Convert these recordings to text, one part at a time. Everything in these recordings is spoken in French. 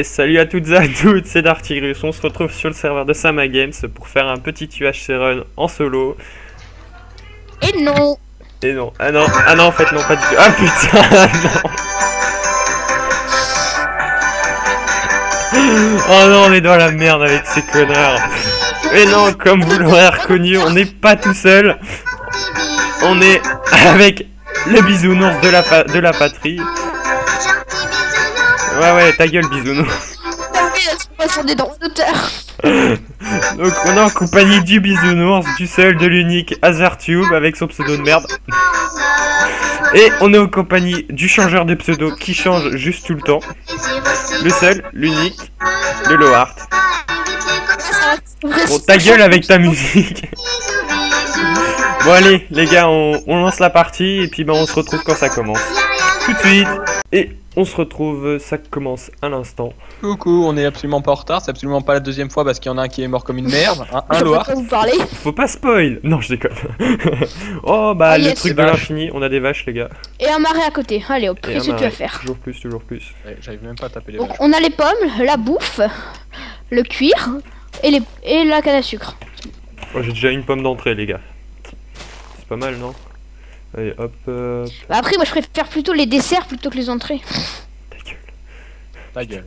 Et salut à toutes et à tous, c'est Darktigrus, on se retrouve sur le serveur de Sama Games pour faire un petit UHC run en solo. Et non. Et non, ah non, en fait non, pas du tout. Ah putain, non. Oh non, on est dans la merde avec ces connards. Et non, comme vous l'aurez reconnu, on n'est pas tout seul. On est avec le bisounours de la patrie. Ouais, ta gueule, bisounours. Donc on est en compagnie du bisounours, du seul, de l'unique Azartube avec son pseudo de merde. Et on est en compagnie du changeur de pseudo qui change juste tout le temps. Le seul, l'unique, le Lowart. Bon, ta gueule avec ta musique. Bon allez les gars, on lance la partie et puis on se retrouve quand ça commence. Tout de suite. Et on se retrouve, ça commence à l'instant. Coucou, on est absolument pas en retard, c'est absolument pas la deuxième fois parce qu'il y en a un qui est mort comme une merde, un Loire. Faut pas spoil. Non, je déconne. Oh bah le truc de l'infini, on a des vaches les gars. Et un marais à côté, allez hop, qu'est-ce que tu vas faire? Toujours plus, toujours plus. Ouais, j'arrive même pas à taper les Donc vaches. on a les pommes, la bouffe, le cuir et la canne à sucre. Oh, j'ai déjà une pomme d'entrée les gars. C'est pas mal non? Allez hop. Bah après moi je préfère plutôt les desserts plutôt que les entrées. Ta gueule. Ta gueule.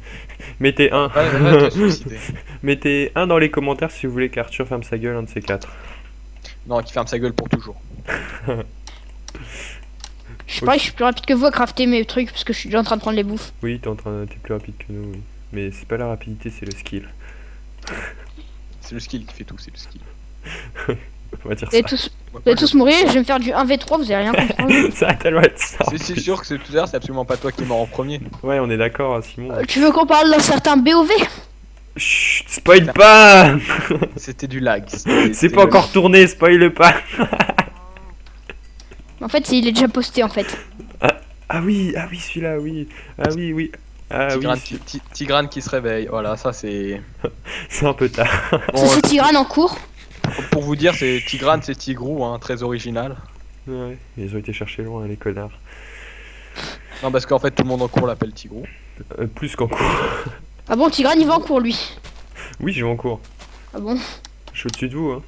Mettez un. Va te suicider. Mettez un dans les commentaires si vous voulez qu'Arthur ferme sa gueule, un de ces quatre. Non, qui ferme sa gueule pour toujours. Je parie, je suis plus rapide que vous à crafter mes trucs parce que je suis déjà en train de prendre les bouffes. Oui, t'es plus rapide que nous, oui. Mais c'est pas la rapidité, c'est le skill. C'est le skill qui fait tout, c'est le skill. On va dire Vous allez tous mourir, je vais me faire du 1v3, vous allez rien comprendre. Ça va tellement être ça. C'est sûr que tout à l'heure, c'est absolument pas toi qui est mort en premier. Ouais, on est d'accord, Simon. Tu veux qu'on parle d'un certain BOV? Chut, spoil pas. C'était du lag. C'est pas encore tourné, spoil pas. En fait, il est déjà posté en fait. Ah oui, celui-là, oui. Ah oui. Ah Tigrane, oui. Tigrane qui se réveille, voilà, ça c'est... C'est un peu tard. Bon, Ça c'est Tigrane en cours. pour vous dire, c'est Tigrane, c'est Tigrou, hein, très original. Ouais, ils ont été chercher loin, les connards. Non, parce qu'en fait, tout le monde en cours l'appelle Tigrou. Plus qu'en cours. Ah bon, Tigrane il va en cours lui. Oui, je vais en cours. Ah bon? Je suis au-dessus de vous, hein.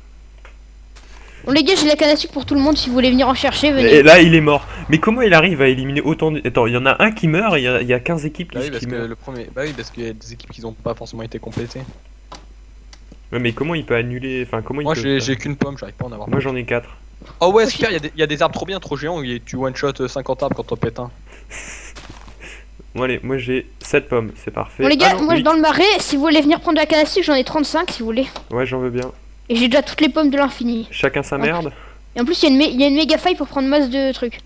Bon les gars, j'ai la canne à sucre pour tout le monde, si vous voulez venir en chercher, venez. Et là, il est mort. Mais comment il arrive à éliminer autant de... Attends, il y en a un qui meurt et il y a 15 équipes Bah oui, parce qui que meurent. le premier... Bah oui, parce qu'il y a des équipes qui n'ont pas forcément été complétées. Ouais, mais comment il peut annuler... Enfin, comment Moi il peut... j'ai qu'une pomme, j'arrive pas à en avoir. Moi, j'en ai 4. Oh ouais, super, il y a des arbres trop bien, trop géants, où tu one-shot 50 arbres quand on pète un. Bon, allez, moi j'ai 7 pommes, c'est parfait. Bon les gars, Ah non, moi je 8. dans le marais, si vous voulez venir prendre de la canne à sucre, j'en ai 35 si vous voulez. Ouais, j'en veux bien. Et j'ai déjà toutes les pommes de l'infini. Chacun sa merde. Et en plus, il y a une méga faille pour prendre masse de trucs.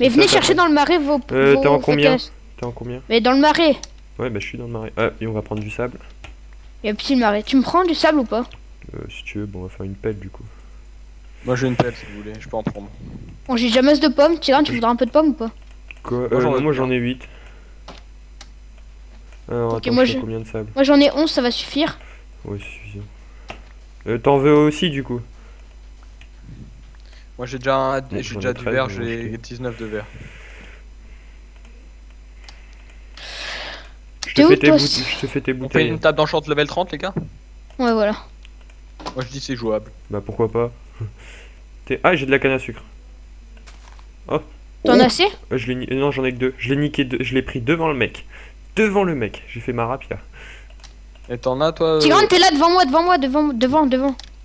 Mais Ça, venez ça chercher fait. dans le marais vos... T'es en combien? cannes à sucre. T'es en combien? Mais dans le marais. Ouais, bah je suis dans le marais. Ah, et on va prendre du sable. Il y a un petit marais. Tu me prends du sable ou pas? Si tu veux, bon, on va faire une pelle du coup. Moi j'ai une pelle si vous voulez, je peux en prendre. Bon, j'ai déjà masse de pommes. Tigrane, tu voudras un peu de pommes ou pas? Quoi? Moi, Moi j'en ai 8. Alors, Ok, attends, moi, je fais j'ai- combien de sable? Moi j'en ai 11, ça va suffire. Ouais, c'est suffisant. T'en veux aussi du coup? Moi j'ai déjà, Bon, j'ai j'en déjà ai du 13, verre, mais j'ai bon, 19 de verre. T'es où, toi? Je te fais tes On fait bouteilles. une table d'enchant level 30 les gars? Ouais, voilà. Moi je dis c'est jouable. Bah pourquoi pas. Ah, j'ai de la canne à sucre. Oh. T'en as assez? Non, j'en ai que 2. Je l'ai niqué, je l'ai pris devant le mec. Devant le mec. J'ai fait ma rapia. Et t'en as toi? Tigrane, t'es là devant moi, devant.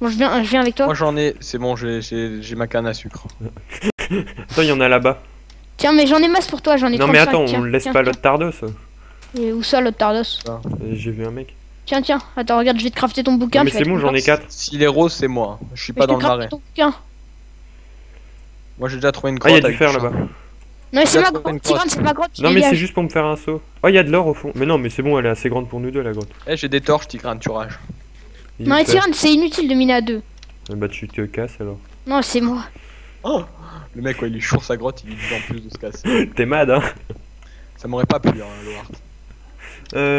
Bon, je viens avec toi. Moi j'en ai, c'est bon, j'ai ma canne à sucre. Attends, il y en a là-bas. Tiens, mais j'en ai masse pour toi, j'en ai Non mais 35. attends, tiens, on le laisse tiens, pas tiens. l'autre tardos. Et où ça, l'autre tardos? J'ai vu un mec. Tiens, attends, regarde, je vais te crafter ton bouquin. Non, mais tu vas c'est être bon, j'en ai content. 4. S'il est rose, c'est moi. Je suis Mais pas je dans te le crafte marais. ton bouquin. Moi j'ai déjà trouvé une Ah, il y grotte. a du avec fer du là-bas. charbon. Non, mais c'est Là, ma trouvé une grotte, Tigrane, grotte. c'est ma grotte. Non mais c'est dégage. juste pour me faire un saut. Oh, il y a de l'or au fond. Mais non, mais c'est bon, elle est assez grande pour nous deux la grotte. Eh, j'ai des torches, Tigrane, tu rages. Il Non, est mais fait. Tigrane, c'est inutile de miner à deux. Bah tu te casses alors. Non, c'est moi. Oh le mec, ouais, il est chaud sa grotte, il lui dit en plus de se casser. T'es mad hein. Ça m'aurait pas plu, hein, Loire.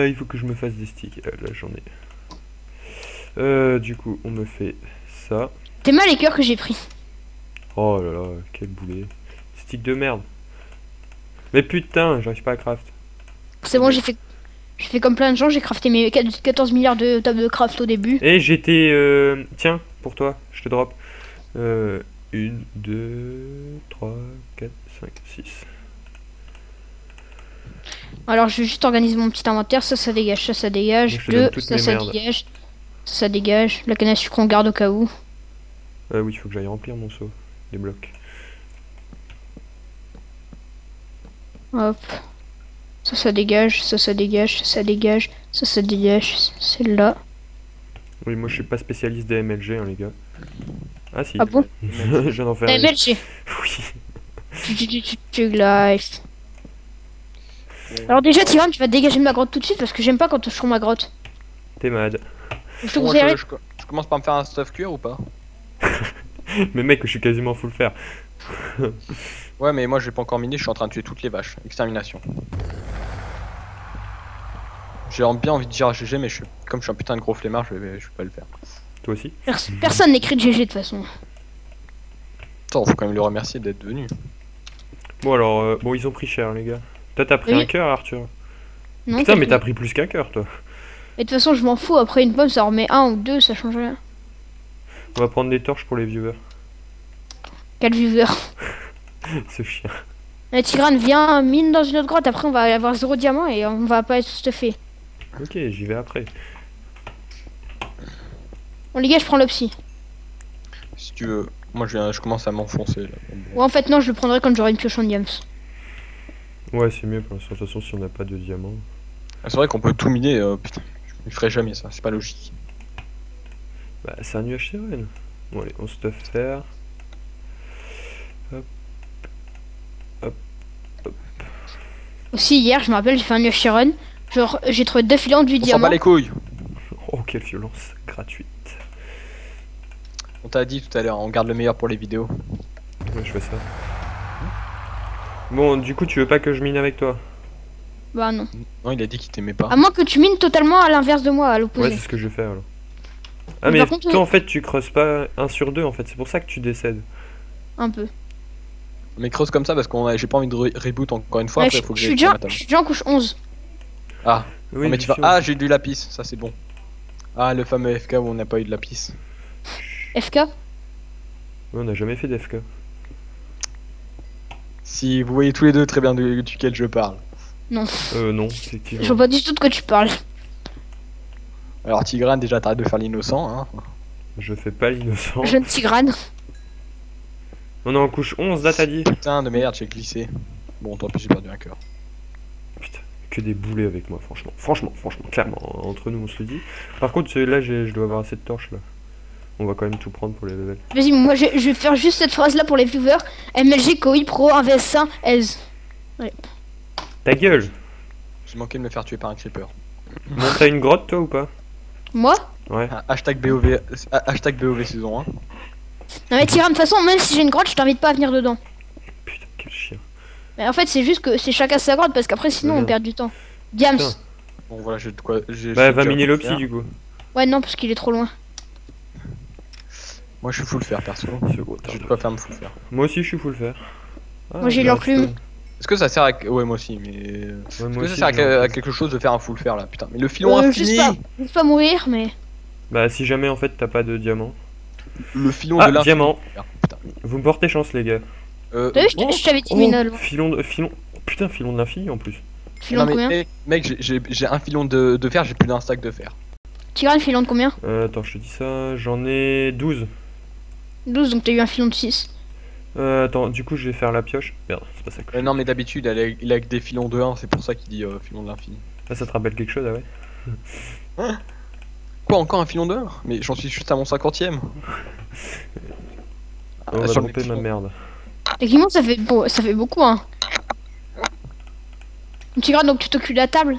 Il faut que je me fasse des sticks. Là j'en ai. Du coup, on me fait ça. T'es mal les cœurs que j'ai pris. Oh là là, quel boulet. Stick de merde. Mais putain, j'arrive pas à craft. C'est bon, j'ai fait. J'ai fait comme plein de gens, j'ai crafté mes 14 milliards de tables de craft au début. Et j'étais... Tiens, pour toi, je te drop. 1, 2, 3, 4, 5, 6. Alors je vais juste organiser mon petit inventaire, ça dégage, ça dégage. Moi, je te donne 2, toutes ça mes merdes. dégage. Ça dégage. La canne à sucre on garde au cas où. Oui, il faut que j'aille remplir mon seau. Les blocs. Hop. Ça dégage, ça dégage, ça dégage, ça dégage, celle-là. Oui, moi je suis pas spécialiste des MLG, hein, les gars. Ah si, Ah bon? je viens d'en faire une. MLG. Oui. Tu life. Alors déjà Tyrann, tu vas te dégager de ma grotte tout de suite parce que j'aime pas quand on touche sur ma grotte. T'es mad. Je te Bon, conseillerais. je commence par me faire un stuff cuir ou pas? Mais mec, je suis quasiment full fer. Ouais, mais moi j'ai pas encore miné, je suis en train de tuer toutes les vaches. Extermination. J'ai bien envie de dire GG, mais comme je suis un putain de gros flemmard, je vais pas le faire. Toi aussi? Personne n'écrit de GG de toute façon. Attends, faut quand même le remercier d'être venu. Bon alors, bon ils ont pris cher les gars. Toi t'as pris Oui. un cœur Arthur. Non, Putain mais quelqu'un- t'as pris plus qu'un cœur toi. Et de toute façon je m'en fous, après une pomme ça remet 1 ou 2, ça change rien. On va prendre des torches pour les viewers. Quel viewer. Ce chien. Tyrann, viens, mine dans une autre grotte, après on va avoir 0 diamant et on va pas être stuffé. Ok, j'y vais après. Bon les gars, je prends le psy. Si tu veux, moi je commence à m'enfoncer là. Ou en fait non, je le prendrai quand j'aurai une pioche en diams. Ouais c'est mieux pour l'instant, de toute façon si on n'a pas de diamant. Ah, c'est vrai qu'on peut tout miner, putain, je ferai jamais ça, c'est pas logique. Bah c'est un nuage sirène. Bon allez, on stuff fer. Aussi hier, je me rappelle, j'ai fait un nuage run. Genre, j'ai trouvé 2 filons du On s'en diamant. bat les couilles. Oh quelle violence gratuite. On t'a dit tout à l'heure, on garde le meilleur pour les vidéos. Ouais je fais ça. Bon du coup tu veux pas que je mine avec toi? Bah non. Non, il a dit qu'il t'aimait pas. À moins que tu mines totalement à l'inverse de moi, à Ouais l'opposé. c'est ce que je vais faire alors. Ah Mais mais par contre, toi en fait tu creuses pas 1 sur 2 en fait, c'est pour ça que tu décèdes. Un peu. Mais creuse comme ça parce que j'ai pas envie de reboot encore une fois. Ouais, Après, je faut que suis j'aille déjà, sur ma table. je suis déjà en couche 11. Ah, Oui non, mais tu vas. sûr. Ah, j'ai du lapis, ça c'est bon. Ah, le fameux FK où on n'a pas eu de lapis. FK. Ouais, on n'a jamais fait d'FK. Si vous voyez tous les deux très bien duquel je parle. Non. Non, Je effectivement. vois pas du tout de quoi tu parles. Alors, Tigran, déjà t'arrêtes de faire l'innocent, hein. Je fais pas l'innocent. Jeune Tigrane. On est en couche 11 là t'as dit? Putain de merde, j'ai glissé. Bon, tant pis, j'ai perdu un cœur. Putain, que des boulets avec moi, franchement. Franchement, clairement, entre nous on se le dit. Par contre, là je dois avoir assez de torches là. On va quand même tout prendre pour les levels. Vas-y, moi je vais faire juste cette phrase là pour les viewers. MLG, KOI, Pro, 1vs1, EZ. Ta gueule! J'ai manqué de me faire tuer par un creeper. Bon, t'as une grotte toi ou pas? Moi? Ouais. Ah, hashtag BOV, hashtag BOV saison 1. Non mais Tigrane, de toute façon, même si j'ai une grotte, je t'invite pas à venir dedans. Putain, quel chien. Mais en fait, c'est juste que c'est chacun sa grotte parce qu'après sinon on Regarde. perd du temps. Diams. Putain. Bon, voilà, j'ai de quoi. Bah, va miner l'opsi du coup. Ouais, non, parce qu'il est trop loin. Moi, je suis full fer perso. Ce gros J'ai de tard. quoi faire me full fer. Moi aussi, je suis full fer. Ah, Moi, j'ai bah, l'enclume. putain. Est-ce que ça sert à. Ouais, moi aussi, mais. Ouais, Est-ce moi que ça aussi, sert j'ai à l'enclume. quelque chose de faire un full fer là? Putain, mais le filon infini! Juste pas mourir, mais. Bah, si jamais en fait t'as pas de diamant. Le filon Ah, de l'infini! diamant! Putain. Vous me portez chance, les gars. T'as vu, je t'avais dit Minol. Filon. Putain, filon de l'infini en plus. Filon Non, de combien? mais mec, j'ai un filon de fer, j'ai plus d'un stack de fer. Tigrane, filon de combien? Attends, je te dis ça. J'en ai 12. 12, donc t'as eu un filon de 6. Attends, du coup, je vais faire la pioche. Merde, c'est pas ça que je... Non, mais d'habitude, il a que des filons de 1, c'est pour ça qu'il dit filon de l'infini. Ah, ça te rappelle quelque chose, ah ouais? Quoi, encore un filon de 1? Mais j'en suis juste à mon 50ème. On va sur le dropper ma filon. merde. Techniquement, ça fait beaucoup, hein. Tigrane, donc tu t'occupes de la table?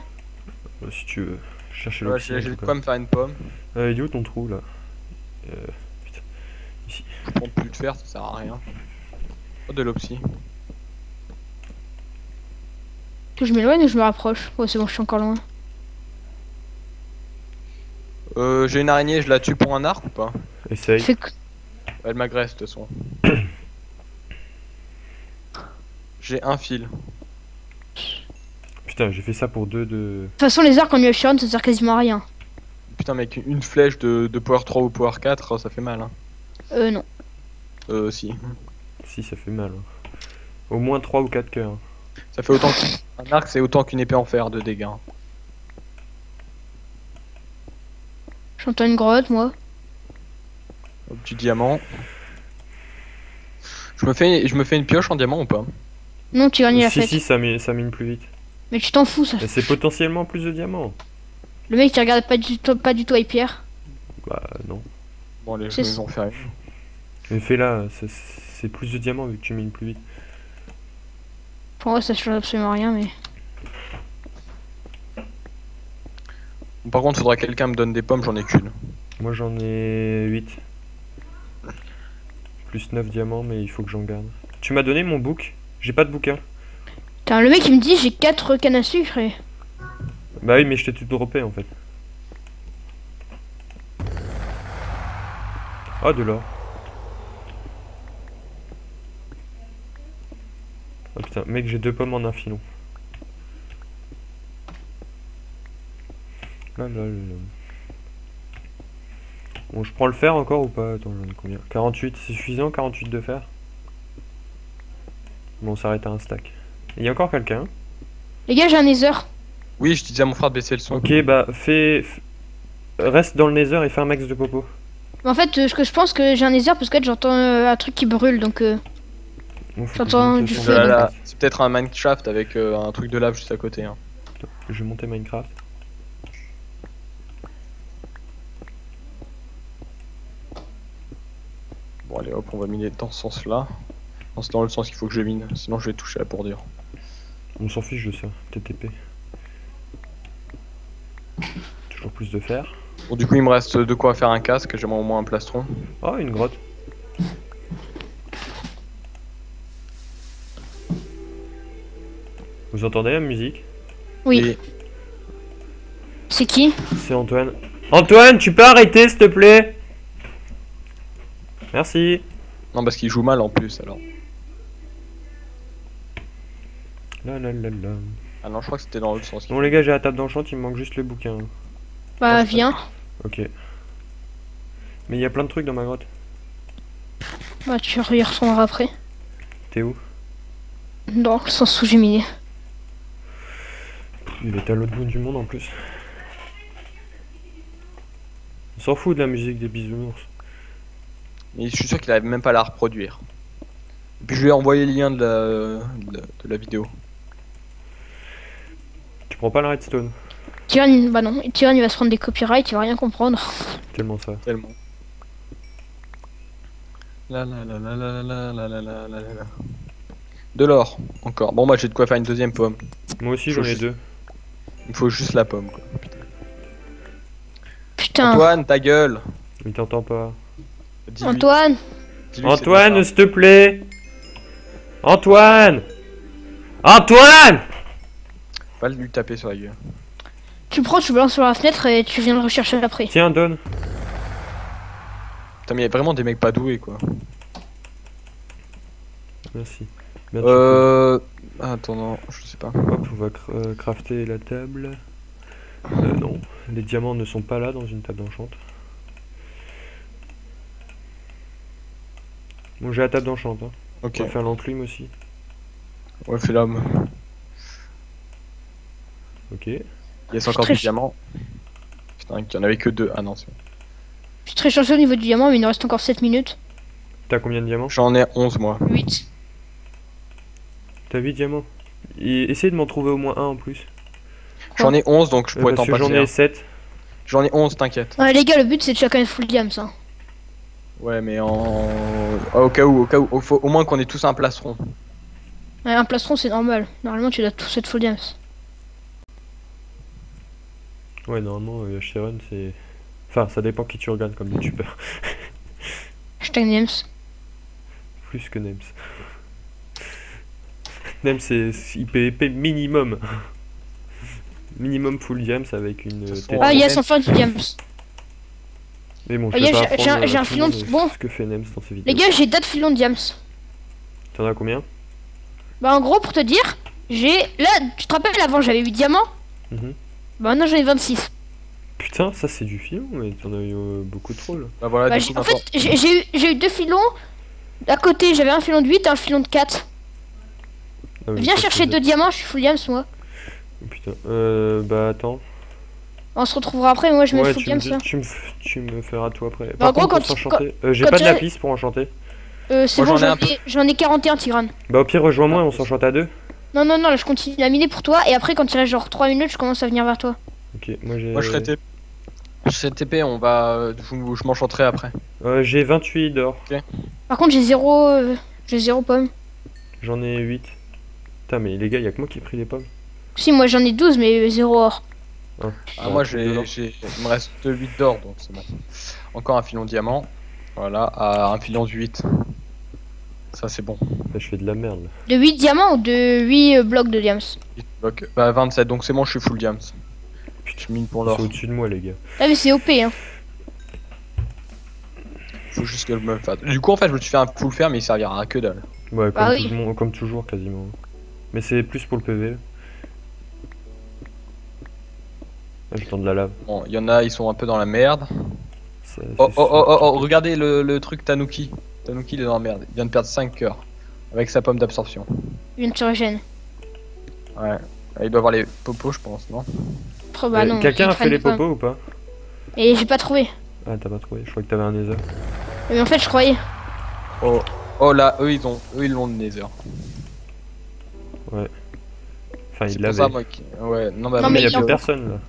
Si tu veux. Chercher Ouais, l'opsi. j'ai de quoi me faire une pomme. Il est où ton trou là? Putain. Je prends plus de fer, ça sert à rien. Oh, de l'opsie. Que je m'éloigne ou je me rapproche? Oh, c'est bon, je suis encore loin. J'ai une araignée, je la tue pour un arc ou pas? Essaye. Fais que- Elle m'agresse de toute façon. J'ai un fil. Putain, j'ai fait ça pour 2 de... De toute façon, les arcs en Sharon, ça sert quasiment à rien. Putain, mec, une flèche de Power 3 ou Power 4, ça fait mal. Hein. Non. Si. Si, ça fait mal. Hein. Au moins 3 ou 4 cœurs. Ça fait autant qu'un arc, c'est autant qu'une épée en fer de dégâts. J'entends une grotte, moi. Au petit diamant. Je me fais une pioche en diamant ou pas? Non, tu gagnes la Si, fête. si, ça mine plus vite. Mais tu t'en fous, ça. Mais c'est potentiellement plus de diamants. Le mec, qui regarde pas du tout à Pierre. Bah, non. Bon, allez, je C'est- vais en faire une. Mais fais-la, c'est plus de diamants vu que tu mines plus vite. Pour moi, ça change absolument rien, mais. Bon, par contre, faudra que quelqu'un me donne des pommes, j'en ai qu'une. Moi j'en ai 8. Plus 9 diamants, mais il faut que j'en garde. Tu m'as donné mon book? J'ai pas de bouquin. Putain, le mec, il me dit j'ai 4 cannes à sucre et. Bah oui, mais je t'ai tout droppé en fait. Ah, de l'or. Ah putain, mec, j'ai 2 pommes en un filon. Là, là, là, là. Bon, je prends le fer encore ou pas? Attends, j'en ai combien? 48, c'est suffisant? 48 de fer? Bon, on s'arrête à un stack. Il y a encore quelqu'un? Les gars, j'ai un nether. Oui, je disais à mon frère de baisser le son. Ok, bah, reste dans le nether et fais un max de popo. Mais en fait, je pense que j'ai un nether parce que j'entends un truc qui brûle donc. Bon, faut que J'entends je monte du le feu, son. donc. Là, c'est peut-être un Minecraft avec un truc de lave juste à côté. Hein. Attends, je vais monter Minecraft. Bon, allez, hop, on va miner dans ce sens-là. Dans le sens qu'il faut que je mine, sinon je vais toucher la bordure. On s'en fiche de ça, TTP. Toujours plus de fer. Bon, du coup, il me reste de quoi faire un casque, j'aimerais au moins un plastron. Oh, une grotte. Vous entendez la musique? Oui. Et C'est qui? C'est Antoine. Antoine, tu peux arrêter s'il te plaît? Merci. non, parce qu'il joue mal en plus alors. La la la la. Ah non, je crois que c'était dans l'autre sens. Bon les gars, j'ai la table d'enchant, il me manque juste le bouquin. Bah, Ouais, viens. Ok. Mais il y a plein de trucs dans ma grotte. Bah, tu y retourneras après. T'es où? Dans le sens où j'ai miné. Il est à l'autre bout du monde en plus. On s'en fout de la musique des bisounours. Mais je suis sûr qu'il arrive même pas à la reproduire. Et puis je lui ai envoyé le lien de la vidéo. Tu prends pas la redstone? Tyrann, bah non. Tyrann, il va se prendre des copyrights, il va rien comprendre. Tellement ça. Tellement. La la la la la la la la la la la la. De l'or, encore. Bon, bah j'ai de quoi faire une deuxième pomme. Moi aussi j'en ai 2. Il me faut juste la pomme quoi. Putain. Antoine, ta gueule. Il t'entend pas. Dis-lui. Antoine. Dis-lui que c'est Antoine, pas s'il te plaît. Antoine. Antoine. ça. Va lui taper sur la gueule. Tu prends, tu balances sur la fenêtre et tu viens le rechercher après. Tiens, donne. Putain, mais il y a vraiment des mecs pas doués quoi. Merci. Bien, Attends, non, je sais pas. Hop, on va crafter la table. Non, les diamants ne sont pas là dans une table d'enchant. Bon, j'ai la table d'enchant. Hein. Ok. On va faire l'enclume aussi. Ouais, fais l'homme. Ok. Il y a encore Très des diamants. Putain, il y en avait que 2. Ah non, c'est bon. Je suis très chanceux au niveau du diamant, mais il nous reste encore 7 minutes. T'as combien de diamants? J'en ai 11 moi. 8. T'as 8 diamants. Et essaye de m'en trouver au moins un en plus. J'en ai 11 donc je pourrais t'en Parce que passer. j'en ai un. 7. J'en ai 11, t'inquiète. Ouais, les gars, le but c'est de chacun être full diams, ça. Ouais, mais au cas où, faut au moins qu'on ait tous un plastron. Ouais, un plastron c'est normal. Normalement, tu dois tous être full diams. Ouais, normalement, Sharon, c'est. Enfin, ça dépend qui tu regardes comme youtubeur. Hashtag diams. Plus que Nems. Nems, c'est IPP minimum. Minimum full diams avec une tête. Ah, yes, enfin du diams. Mais bon, je Ah, vais yes, pas j'ai apprendre un à tout le filon monde de- bon. ce que fait Nems dans ses vidéos. Les gars, j'ai 4 filons de diams. T'en as combien? Bah, en gros, pour te dire, J'ai... Là, tu te rappelles, avant j'avais 8 diamants. Mhm. Bah maintenant j'en ai 26. Putain, ça c'est du filon, mais t'en as eu beaucoup trop là. Bah voilà, Bah, du coup, en fait, j'ai eu 2 filons. À côté, j'avais un filon de 8 et un filon de 4. Ah oui, Viens ça, chercher c'est- 2 diamants, je suis full diams moi. Oh, putain, bah attends. On se retrouvera après, moi je mets Ouais, full tu me, diams là. tu me feras tout après. Bah, en gros, pour quand- s'enchanter, j'ai quand pas de tu- lapis pour enchanter. C'est Moi, bon, j'en ai un j'en ai 41 Tigrane. Bah au pire, rejoins-moi et on s'enchante à deux. Non, non, non, là je continue à miner pour toi. Et après, quand il reste genre 3 minutes, je commence à venir vers toi. Ok, moi j'ai. Moi je serai TP. Je serai TP, on va. Je m'enchanterai après. J'ai 28 d'or. Par contre, j'ai 0 pomme. J'en ai 8. Putain, mais les gars, y'a que moi qui ai pris les pommes. Si, moi j'en ai 12, mais 0 or. Ah, Ouais, moi truc de l'or. il me reste 8 d'or donc c'est bon. Encore un filon diamant. Voilà, à un filon de 8. Ça c'est bon. Là, je fais de la merde là. De 8 diamants ou de 8 blocs de diams? 8 blocs. Bah 27, donc c'est bon, je suis full diams. Je mine pour Ils l'or. sont au-dessus de moi, les gars. Ah, mais c'est OP, hein. Faut juste que je me fasse. Du coup, en fait, je me suis fait un full fer, mais il servira à que dalle. Ouais, Bah comme, oui. tout le monde, comme toujours, quasiment. Mais c'est plus pour le PV. Là, j'attends de la lave. Bon, il y en a, ils sont un peu dans la merde. Ça, Oh, c'est oh, oh, oh, oh, sûr. regardez le truc Tanuki. Tanuki, il est dans la merde. Il vient de perdre 5 cœurs. Avec sa pomme d'absorption. Il vient de se régénérer. Ouais. Il doit avoir les popos, je pense, non? Oh, bah non. Quelqu'un il a fait traîne les pas. popos ou pas? Et j'ai pas trouvé. Ah, t'as pas trouvé, je crois que t'avais un nether. Mais en fait, je croyais. Oh, oh là, eux, ils l'ont le nether. Enfin, C'est il pour l'avait. ça, moi, ouais, non, bah, Non, Mais mais il y a il en- plus personne là. à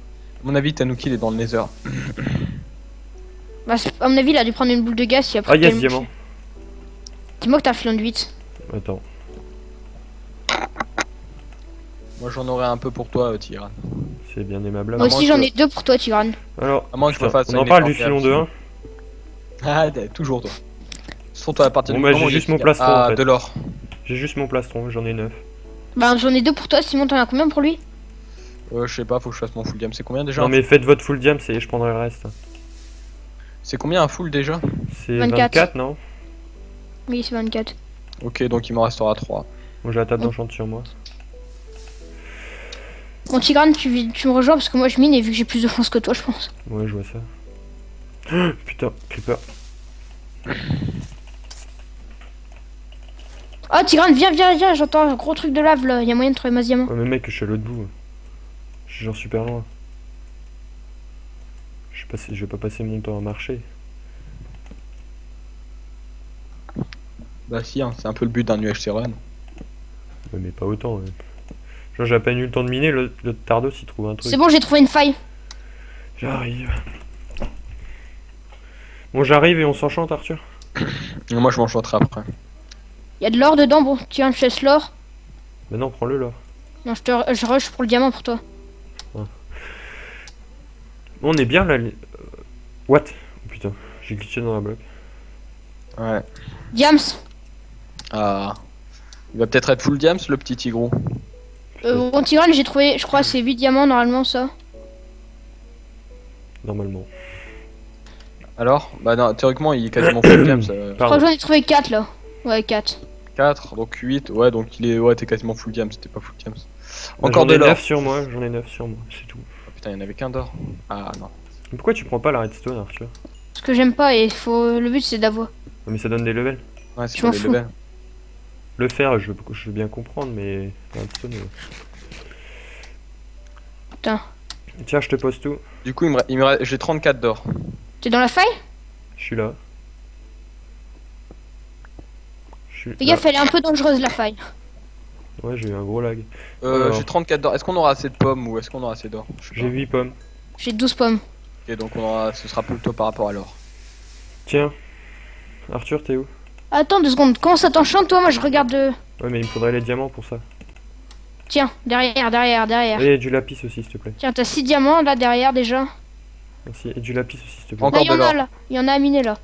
mon avis, Tanuki, il est dans le nether. Bah, à mon avis, il a dû prendre une boule de gaz. Il a pris Ah, yes, tellement- diamant. Dis-moi que t'as un filon de 8. Attends. Moi, j'en aurais un peu pour toi, Tigran. C'est bien aimable. là. Moi moins aussi, que- j'en ai 2 pour toi, Tigrane. Alors, À moins que je me putain, fasse on en une parle du écran filon de 1. Ah, toujours toi. Sans toi, à partir Bon, du bah, moment j'ai où il juste est mon efficace. plastron, en Ah, fait. de l'or. J'ai juste mon plastron, j'en ai 9. Bah, j'en ai 2 pour toi. Simon, t'en as combien pour lui? Je sais pas, faut que je fasse mon full diam. C'est combien déjà? Non, mais faites votre full diam, je prendrai le reste. C'est combien un full déjà? C'est 24. 24, non? Oui, c'est 24. Ok, donc il m'en restera 3. Bon, j'ai la table d'enchant sur moi. Bon, Tigrane, tu me rejoins parce que moi je mine et vu que j'ai plus de chance que toi, je pense. Ouais, je vois ça. Putain, creeper. Oh, Tigrane, viens, viens, viens, j'entends un gros truc de lave là. Y'a moyen de trouver ma diamant. Ouais, mais mec, je suis à l'autre bout. Je suis genre super loin. Je vais pas passer mon temps à marcher. Bah si, hein, c'est un peu le but d'un UHC run. Ouais, mais pas autant. Ouais. Genre, j'ai à peine eu le temps de miner, le Tardos il trouve un truc. C'est bon, j'ai trouvé une faille. J'arrive. Bon, j'arrive et on s'enchante, Arthur. Moi je m'enchanterai après. Y'a de l'or dedans, bon, tiens, je laisse l'or. Bah non, prends-le là. Non, je rush pour le diamant pour toi. Bon, on est bien là. What? Oh, putain, j'ai glitché dans la bloc. Ouais. Diams, Ah. Il va peut-être être full diams le petit tigrou. bon, Tigrane, j'ai trouvé, je crois, c'est 8 diamants normalement ça. Normalement. Alors? Bah non, théoriquement il est quasiment full diams. Je crois Pardon. que j'en ai trouvé 4 là. Ouais, 4. 4, donc 8, ouais donc il est. Ouais t'es quasiment full diams, c'était pas full diams. Bah, Encore j'en de ai l'or. 9 sur moi, j'en ai 9 sur moi, c'est tout. Oh, putain, il y en avait qu'un d'or. Ah non. Mais pourquoi tu prends pas la redstone, Arthur? Ce que j'aime pas et le but c'est d'avoir. Ouais, mais ça donne des levels. Ouais, c'est Je pour m'en les fous. levels. Le fer, je veux bien comprendre, mais la redstone. Putain. Tiens, je te pose tout. Du coup, j'ai 34 d'or. T'es dans la faille? Je suis là. Je suis Fais là. gaffe, elle est un peu dangereuse la faille. Ouais, j'ai eu un gros lag. Alors. J'ai 34 d'or. Est-ce qu'on aura assez de pommes ou est-ce qu'on aura assez d'or? Je sais J'ai pas. 8 pommes. J'ai 12 pommes. Ok, donc ce sera plutôt par rapport à l'or. Tiens. Arthur, t'es où? Attends 2 secondes, comment ça t'enchante toi? Moi je regarde. Ouais, mais il me faudrait les diamants pour ça. Tiens, derrière. Et du lapis aussi, s'il te plaît. Tiens, t'as 6 diamants là derrière déjà. Merci. Et du lapis aussi, s'il te plaît. Encore Là, il y de en a l'or. là. Il y en a à miner là.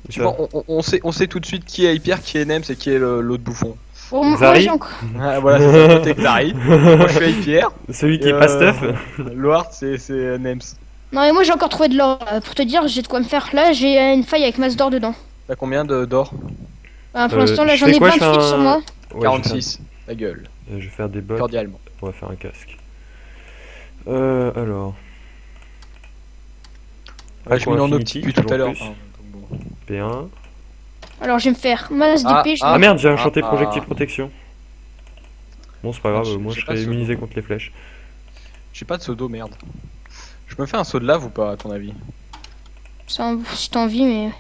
Tu vois, on sait tout de suite qui est Hyper, qui est Nems et qui est l'autre bouffon. Bon, moi Zari. j'ai encore. Ah, voilà, c'est ça, côté Clary. Moi je suis Hyper. Celui qui est pas stuff. Loire, c'est Nems. Non, mais moi j'ai encore trouvé de l'or. Pour te dire, j'ai de quoi me faire. Là, j'ai une faille avec masse d'or dedans. T'as combien d'or? Pour l'instant, là je j'en fais ai quoi, je 28 fais sur un- moi. Ouais, 46. Ta gueule. Je vais faire des bottes. Cordialement. On va faire un casque. Alors. Ouais, je mets en Infinity, optique depuis tout à toujours l'heure. plus. Hein, donc bon. P1. Alors je vais me faire masse d'épée. Ah merde, j'ai enchanté Ah. projectile protection. Bon, c'est pas grave, Je- moi j'ai je pas serai ce- immunisé contre les flèches. J'ai pas de seau d'eau, merde. Je me fais un saut de lave ou pas, à ton avis? Si t'as envie, mais.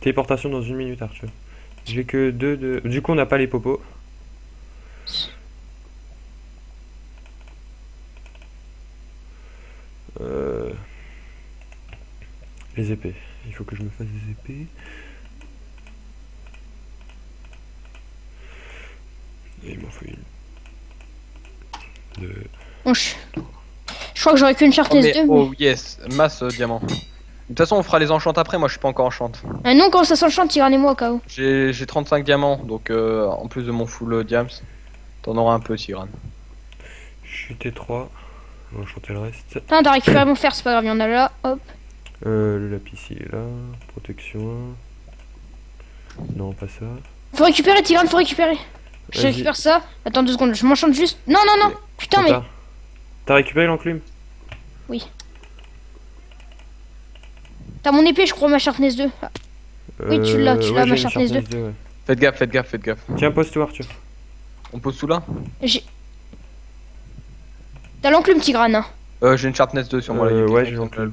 Téléportation dans 1 minute, Arthur. J'ai que 2 de. Du coup, on n'a pas les popos. Les épées. Il faut que je me fasse des épées. Et il m'en faut une. Deux. Bon, je crois que j'aurais qu'une Oh, sharpness mais, 2. Mais... oh yes, masse diamant. De toute façon, on fera les enchantes après. Moi, je suis pas encore enchante. Ah non, quand ça s'enchante, Tigrane et moi au cas où. J'ai 35 diamants, donc en plus de mon full diams, t'en auras un peu, Tigran. Je suis T3. On va enchanter le reste. Putain, t'as récupéré mon fer, c'est pas grave, il y en a là. Hop. Le lapis il est là. Protection 1. Non, pas ça. Faut récupérer, Tigrane, faut récupérer. Je Vas-y. récupère ça. Attends 2 secondes, je m'enchante juste. Non, non, non. Putain, mais. T'as récupéré l'enclume? T'as mon épée, je crois, ma sharpness 2. Ah. Oui, tu l'as, ouais, ma j'ai une sharpness 2. 2, ouais. Faites gaffe, faites gaffe, faites gaffe. Tiens, pose-toi, Arthur. On pose tout là? J'ai. T'as l'enclume, Tigrane. Hein. J'ai une sharpness 2 sur moi. là, il y a Ouais, quelqu'un j'ai qui l'enclume.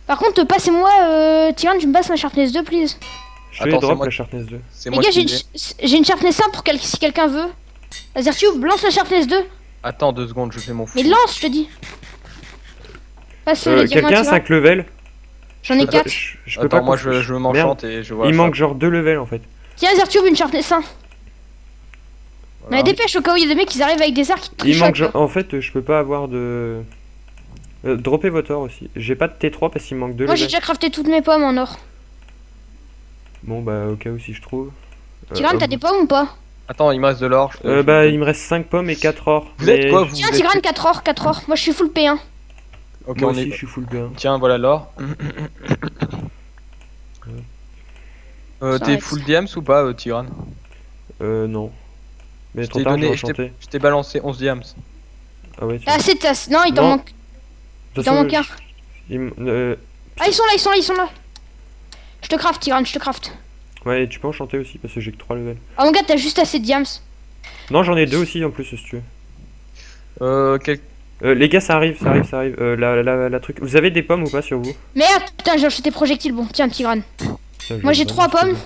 Par contre, passez-moi, Tigrane, tu me passes ma sharpness 2, please. Je te Attends, les drop c'est moi la qui- sharpness 2. C'est Les moi gars, qui j'ai l'ai. une sharpness 1 pour si quelqu'un veut. Azertube, lance la sharpness 2. Attends 2 secondes, je fais mon fou. Mais lance, je te dis. Passe les diamants à Quelqu'un Tigrane. 5 levels? J'en ai 4. Je peux Attends, pas. moi je m'enchante et je vois. Il ça. manque genre 2 levels en fait. Tiens, Azertube, une sharpness 1. Voilà. Mais dépêche au cas où il y a des mecs qui arrivent avec des arcs qui te Il manque trichotent. genre. En fait, je peux pas avoir de. Droppez votre or aussi. J'ai pas de T3 parce qu'il me manque 2 Moi, j'ai levels. déjà crafté toutes mes pommes en or. Bon, bah, au cas où si je trouve. Tigrane, t'as des pommes ou pas? Attends, il me reste de l'or. Bah, il me reste 5 pommes et 4 or. Vous êtes quoi vous Tiens, êtes- Tigrane, 4 or, 4 or. Moi, je suis full P1. Ok, Moi on aussi, est. je suis full bien. Tiens, voilà l'or. Ça T'es arrête. full diams ou pas, Tigran? Non. Mais Je trop t'ai tard, j'ai donné, enchanté. je t'ai balancé 11 diams. Ah ouais, tu Ah, c'est tas. Non, il t'en Non. manque. De Il t'en manque un. Ah, ils sont là, ils sont là, ils sont là. Je te craft, Tigrane, je te craft. Ouais, tu peux enchanter aussi parce que j'ai que 3 levels. Ah, mon gars, t'as juste assez de diams. Non, j'en ai 2 aussi en plus si tu veux. Quel... Les gars, ça arrive, ça arrive, ça arrive. La truc. Vous avez des pommes ou pas sur vous? Merde, putain, j'ai acheté projectiles. Bon, tiens, Tigrane. Tiens, je Moi, vais j'ai te 3 donner, pommes.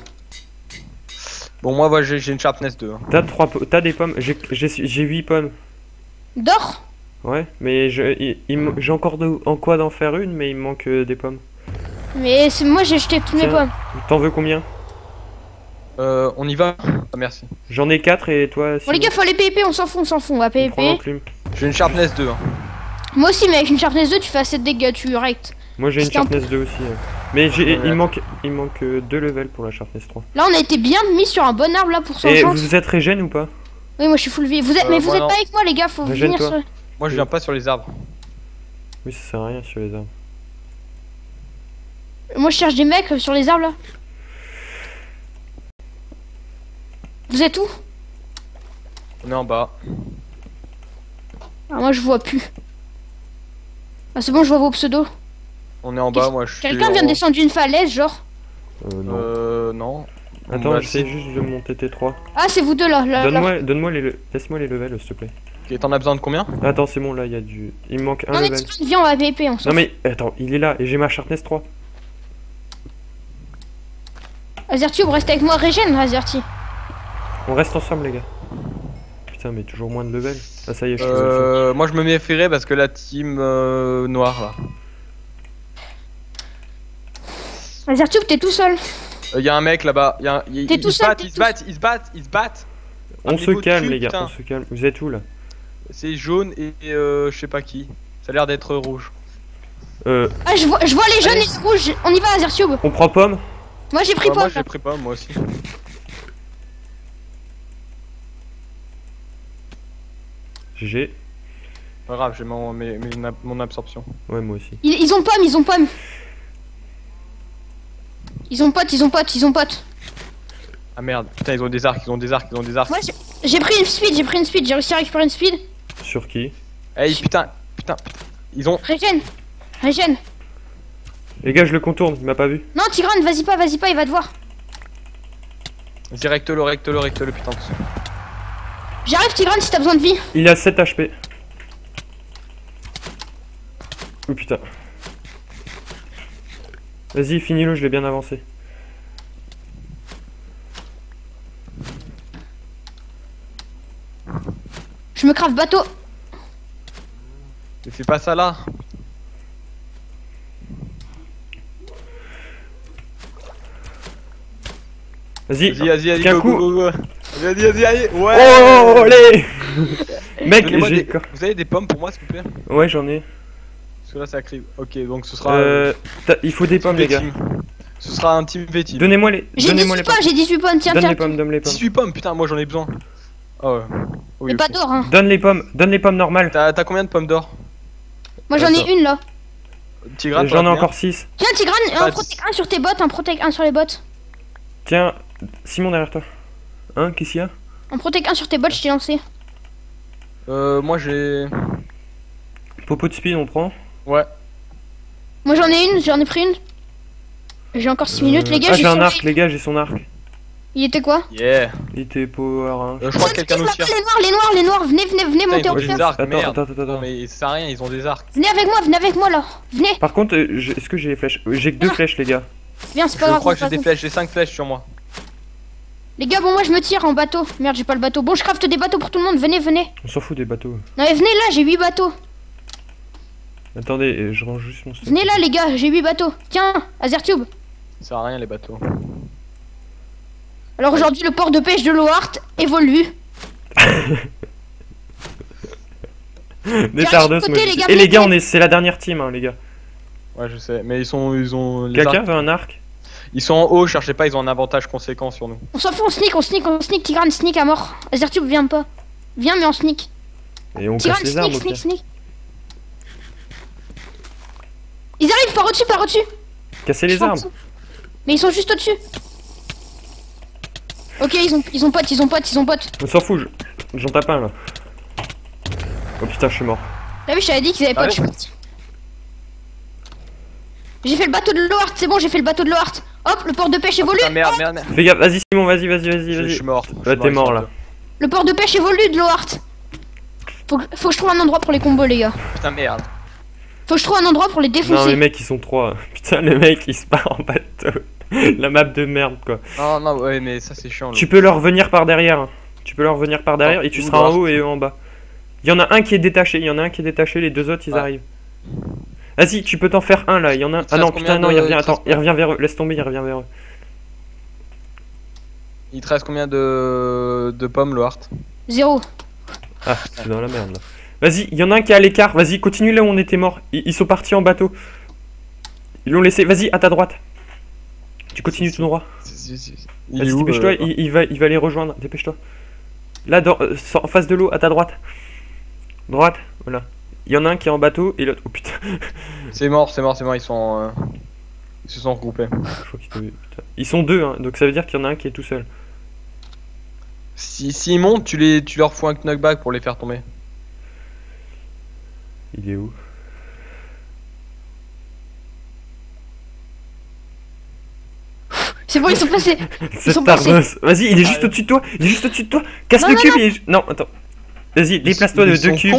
Bon, moi, j'ai une sharpness 2. hein. T'as des pommes. J'ai 8 pommes. D'or. Ouais, mais j'ai encore en quoi d'en faire une, mais il me manque des pommes. Mais moi, j'ai acheté toutes mes Tiens. pommes. T'en veux combien? On y va? Ah, merci. J'en ai 4 et toi Bon, les gars, faut aller PvP, on s'en fout, on s'en fout. On va prends PvP. l'enclume. J'ai une sharpness 2. hein. Moi aussi, mais avec une sharpness 2, tu fais assez de dégâts, tu rectes. Moi j'ai une C'était un sharpness 2 aussi. Mais Ouais. il manque 2 levels pour la sharpness 3. Là, on a été bien mis sur un bon arbre là pour Et s'enchanter. vous êtes régène ou pas? Oui, moi je suis full vie. Vous êtes, mais vous moi, êtes non. pas avec moi, les gars, faut venir Régène-toi. sur. Moi, je viens pas sur les arbres. Oui, ça sert à rien sur les arbres. Moi je cherche des mecs sur les arbres là. Vous êtes où? On est en bas. Ah, moi je vois plus. Ah, c'est bon, je vois vos pseudos. On est en bas, moi je suis. Quelqu'un vient de descendre d'une falaise, genre. Non. Non. Attends, Bah, j'essaie juste de monter T3. Ah, c'est vous deux là. Donne-moi laisse-moi les levels s'il te plaît. Ok, t'en as besoin de combien? Attends, c'est bon là, il y a du. Il me manque un Non, mais level. viens, on va PvP, on s'en Non fout. mais attends, il est là et j'ai ma sharpness 3. Azertube, reste avec moi, régène, Azerti. On reste ensemble les gars. Putain, mais toujours moins de level. Ah ça y est, je suis level 5. Moi je me méfierais parce que la team noire là. Azertube, t'es tout seul. Y a un mec là-bas. T'es tout seul, Ils se battent, ils se battent, ils se battent. On un se niveau de calme cul, les gars, putain. on se calme. Vous êtes où là? C'est jaune et je sais pas qui. Ça a l'air d'être rouge. Ah, je vois les jaunes Allez. et les rouges. On y va, Azertube. On prend pomme? Moi j'ai pris Moi pomme. j'ai pris pas, moi aussi. GG. Pas grave, j'ai mon absorption. Ouais, moi aussi. Ils ont pomme, ils ont pomme. Ils ont pote, ils ont pote, ils ont pote. Ah merde, putain, ils ont des arcs, ils ont des arcs, ils ont des arcs. Moi j'ai. J'ai pris une speed, j'ai réussi à récupérer une speed. Sur qui? Hey, putain. Ils ont. Régène. Les gars, je le contourne, il m'a pas vu. Non, Tigrane, vas-y pas, il va te voir. Vas-y, recte-le, putain. J'arrive, Tigrane, si t'as besoin de vie. Il a 7 HP. Oh putain. Vas-y, finis-le, je l'ai bien avancé. Je me crave bateau. Mais fais pas ça là. Vas-y, Vas-y, qu'un go, coup. go. Vas-y, allez. Ouais. Oh, allez. Mec, Donnez-moi j'ai... Vous avez des pommes pour moi, s'il vous plaît? Ouais, j'en ai. Parce que là, ça crie. Ok, donc ce sera. Il faut des pommes, les gars. Ce sera un team V-team. Donnez-moi les... J'ai 18 pommes, j'ai 18 pommes, tiens, Donne tiens. les pommes, donne les pommes. 18 pommes, putain, moi j'en ai besoin. Oh ouais. Oui, Mais pas ok. d'or, hein. Donne les pommes normales. T'as combien de pommes d'or? Moi j'en ai une là. Tigrane, J'en ai encore 6. Tiens, Tigrane, Pas un de- protect 1 sur tes bottes, un protect 1 sur les bottes. Tiens, Simon derrière toi. Hein, qu'est-ce qu'il y a? Un protect 1 sur tes bottes, je t'ai lancé. Moi j'ai. Popo de speed, on prend. Ouais. Moi j'en ai pris une. J'ai encore 6 minutes, les gars, Ah, j'ai un son- arc, les gars, j'ai son arc. Il était quoi? Yeah. Il était power 1. Je crois que quelqu'un nous tire. Les noirs, venez Putain, monter ils en ont des hauteur. arcs, Attends, merde. attends. Non, mais ça sert à rien, ils ont des arcs. Venez avec moi là. Venez, Par contre, est-ce que j'ai les flèches? J'ai que 2 flèches, les gars. viens, c'est pas Je grave. crois que c'est j'ai pas des grave. flèches, j'ai 5 flèches sur moi. Les gars, bon, moi je me tire en bateau. Merde, j'ai pas le bateau. Bon, je crafte des bateaux pour tout le monde. Venez. On s'en fout des bateaux. Non, mais venez là, j'ai 8 bateaux. Attendez, je range juste mon stock. Venez là, les gars, j'ai 8 bateaux. Tiens, Azertube. Ça sert à rien les bateaux. Alors aujourd'hui, le port de pêche de Lohart évolue. Des Tiens, tardos, côté, moi. les gars, Et les gars, venez. c'est la dernière team, hein, les gars. Ouais, je sais, mais ils ont les Quelqu'un arcs. veut un arc? Ils sont en haut, cherchez pas, ils ont un avantage conséquent sur nous. On s'en fout, on sneak, Tigrane, sneak à mort. Azertube, viens pas. Viens, mais on sneak. Et on Tigrane, casse les armes, sneak, ok. sneak. Ils arrivent par au-dessus. Casser les armes. Mais ils sont juste au-dessus. Ok, ils ont potes. On s'en fout, j'en tape un, là. Oh putain, je suis mort. T'as vu, je t'avais dit qu'ils avaient potes, je suis parti. J'ai fait le bateau de Lohart, c'est bon, j'ai fait le bateau de Lohart. Hop, le port de pêche évolue. Ah merde. Fais gaffe, vas-y Simon, vas-y. Je suis mort. Ouais, t'es mort, là. Le port de pêche évolue de Lohart. Faut que je trouve un endroit pour les combos, les gars. Putain, merde. Faut que je trouve un endroit pour les Non, défoncer. les mecs, ils sont 3. Putain, les mecs, ils se partent en bateau. La map de merde, quoi. Non, ouais, mais ça c'est chiant. Tu peux leur venir par derrière. Hein. Tu peux leur venir par derrière Attends, et tu où seras en Lohart haut et eux en bas. Il y en a un qui est détaché, les deux autres ils Ouais. arrivent. Vas-y, tu peux t'en faire un là, il y en a un. Il te Ah non, reste putain, combien non, de- il revient, il te attends, reste il revient vers eux, laisse tomber, il revient vers eux. Il te reste combien de pommes, Lohart? 0. Ah, c'est dans la merde là. Vas-y, il y en a un qui est à l'écart, vas-y, continue là où on était mort. Ils sont partis en bateau. Ils l'ont laissé, vas-y, à ta droite. Tu continues tout droit. Il est Vas-y, où dépêche-toi, il va les rejoindre, dépêche-toi. Là, en face de l'eau, à ta droite. Droite, voilà. Il y en a un qui est en bateau et l'autre. Oh putain, C'est mort, ils sont. Ils se sont regroupés. je crois qu'ils t'ont vu, putain. Ils sont deux, hein, donc ça veut dire qu'il y en a un qui est tout seul. S'ils montent, tu leur fous un knockback pour les faire tomber. Il est où? C'est bon, ils sont passés. C'est sont Tardos. passés. Vas-y, il est juste au-dessus de toi. Casse Non, le non, cube. Non, attends. Vas-y, déplace-toi de 2 cubes.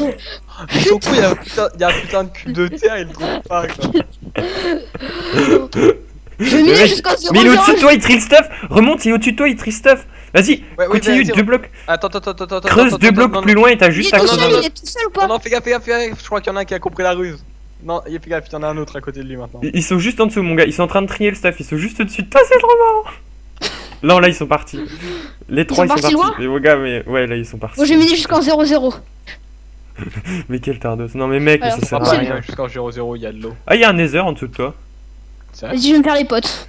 Ils sont cons, il y a un putain de cube de terre, ils le trouvent pas quoi. Je vais Le miner mec- jusqu'en 0. Mais il est au-dessus de toi, il trick stuff. Remonte, il est au-dessus de toi, il trick stuff. Vas-y, Ouais, continue, vas-y. 2 blocs. Attends. Creuse 2 blocs plus loin et t'as Il juste est à tout côté. seul, non, il est tout seul ou Non, pas? non, fais gaffe, je crois qu'il y en a un qui a compris la ruse. Non, fais gaffe, il y en a un autre à côté de lui maintenant. Ils sont juste en dessous, mon gars. Ils sont en train de trier le stuff. Ils sont juste au-dessus de toi, c'est trop marrant. Non, là, ils sont partis. Les trois, ils sont partis partis. loin Mais mon gars, mais ouais, là, ils sont partis. Bon, je vais miner jusqu'en 0-0. Mais quel Tardos. Non, mais mec, Alors, ça sert Ça à va rien. rien, jusqu'en 0-0, il y a de l'eau. Ah, il y a un Nether en dessous de toi. C'est vrai. Vas-y, je vais me faire les potes.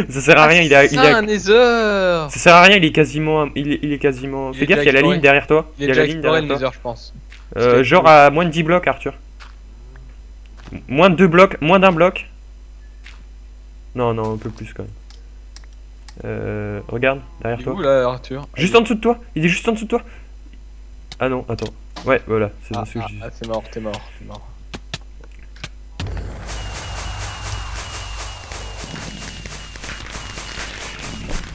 Ça sert à rien, il est un Nether. Ça sert à rien, il est quasiment. Il est quasiment. Il Fais est gaffe, il y a la déjà ligne derrière toi. Il y est a la déjà ligne exploré le derrière toi. Nether, je pense. Genre à moins de 10 blocs, Arthur. Moins de 2 blocs, moins d'un bloc. Non, un peu plus quand même. Regarde, derrière Il est toi. où là, Arthur? Juste en dessous de toi. Il est juste en dessous de toi. Ah non, attends. Ouais, voilà, c'est ce que je dis. c'est mort, t'es mort, t'es mort.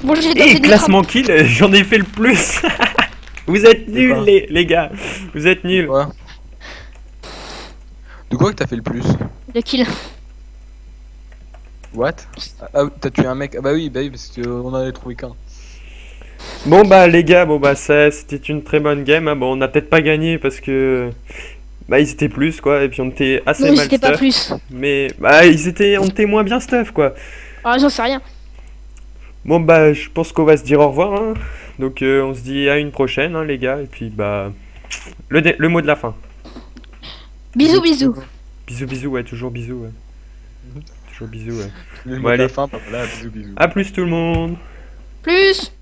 Bon, j'ai Et tenté de classement kill, j'en ai fait le plus. Vous êtes nuls quoi les gars. Vous êtes nuls. Quoi? De quoi que t'as fait le plus? de kill. What? Ah, t'as tué un mec? Ah bah oui, parce qu'on en avait trouvé qu'un. Bon bah les gars, bon bah ça c'était une très bonne game. Hein. Bon on a peut-être pas gagné parce que bah ils étaient plus quoi et puis on était assez Non, mal c'était pas stuff. plus. Mais bah on était moins bien stuff quoi. Ah, j'en sais rien. Bon bah je pense qu'on va se dire au revoir. Hein. Donc on se dit à une prochaine hein, les gars et puis bah le mot de la fin. Bisous, bisous. Bisous bisous ouais toujours bisous ouais. Toujours bisous ouais. Le Bon, mot de la allez. fin, bah voilà, bisous bisous. À plus tout le monde. Plus.